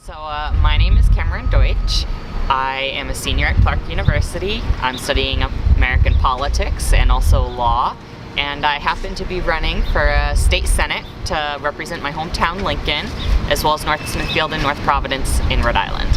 My name is Cameron Deutsch. I am a senior at Clark University. I'm studying American politics and also law, and I happen to be running for a state senate to represent my hometown, Lincoln, as well as North Smithfield and North Providence in Rhode Island.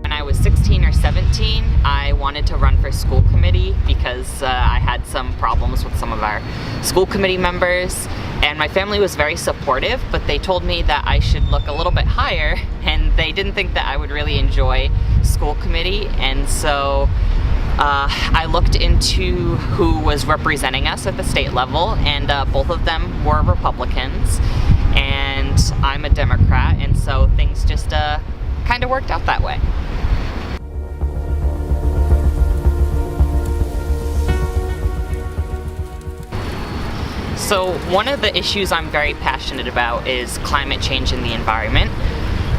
When I was 16 or 17, I wanted to run for school committee because I had some problems with some of our school committee members. And my family was very supportive, but they told me that I should look a little bit higher, and they didn't think that I would really enjoy school committee. And so I looked into who was representing us at the state level, and both of them were Republicans, and I'm a Democrat, and so things just kind of worked out that way. So one of the issues I'm very passionate about is climate change and the environment.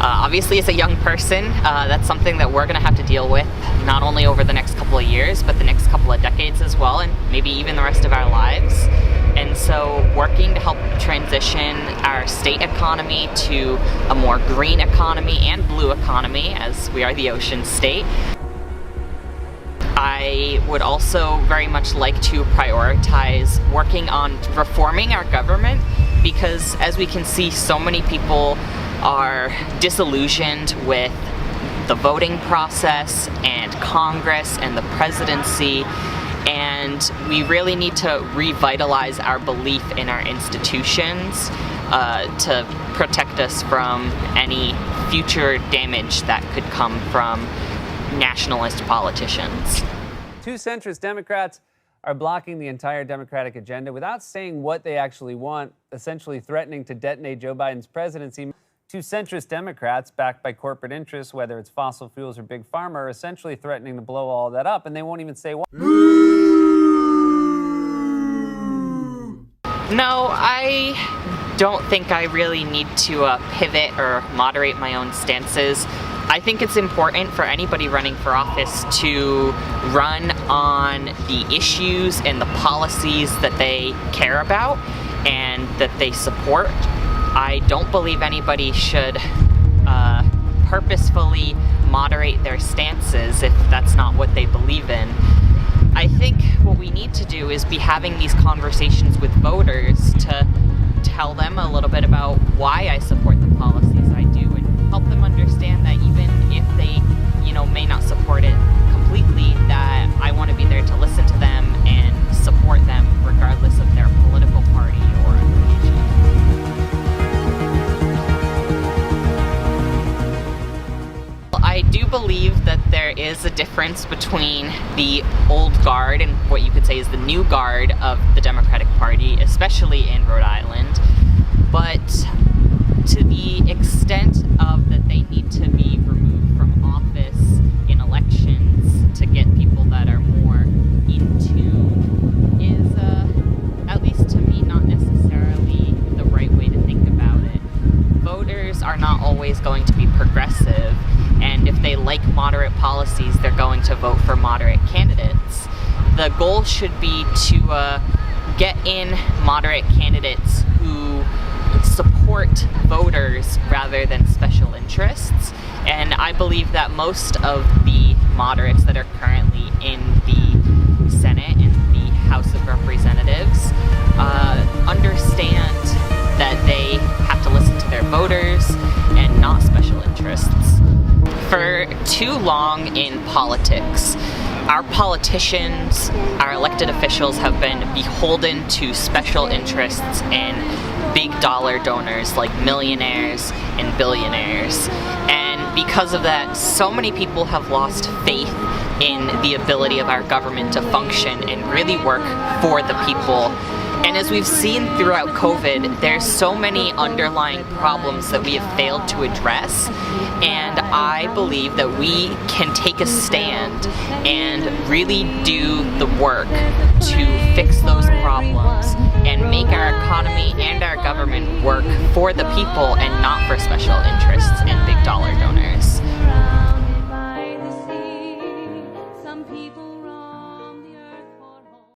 Obviously, as a young person, that's something that we're going to have to deal with not only over the next couple of years, but the next couple of decades as well, and maybe even the rest of our lives. And so working to help transition our state economy to a more green economy and blue economy, as we are the ocean state. I would also very much like to prioritize working on reforming our government, because as we can see, so many people are disillusioned with the voting process and Congress and the presidency, and we really need to revitalize our belief in our institutions to protect us from any future damage that could come from nationalist politicians. Two centrist Democrats are blocking the entire Democratic agenda without saying what they actually want, essentially threatening to detonate Joe Biden's presidency. Two centrist Democrats, backed by corporate interests, whether it's fossil fuels or Big Pharma, are essentially threatening to blow all that up, and they won't even say why. No, I don't think I really need to pivot or moderate my own stances. I think it's important for anybody running for office to run on the issues and the policies that they care about and that they support. I don't believe anybody should purposefully moderate their stances if that's not what they believe in. I think what we need to do is be having these conversations with voters to tell them a little bit about why I support the policies I do, and help them understand that even if they, may not support it completely, that I want to be there to listen to them and support them regardless of their political party or affiliation. I do believe that there is a difference between the old guard and what you could say is the new guard of the Democratic Party, especially in Rhode Island. But to the extent of that they need to be removed from office in elections to get people that are more in tune is, at least to me, not necessarily the right way to think about it. Voters are not always going to be progressive, and if they like moderate policies, they're going to vote for moderate candidates. The goal should be to get in moderate candidates who support voters rather than special interests. And I believe that most of the moderates that are currently in the Senate and the House of Representatives understand that they have to listen to their voters and not special interests. For too long in politics, our politicians, our elected officials have been beholden to special interests and big dollar donors like millionaires and billionaires. And because of that, so many people have lost faith in the ability of our government to function and really work for the people. And as we've seen throughout COVID, there's so many underlying problems that we have failed to address. And I believe that we can take a stand and really do the work to fix those problems and make our economy and our government work for the people and not for special interests and big dollar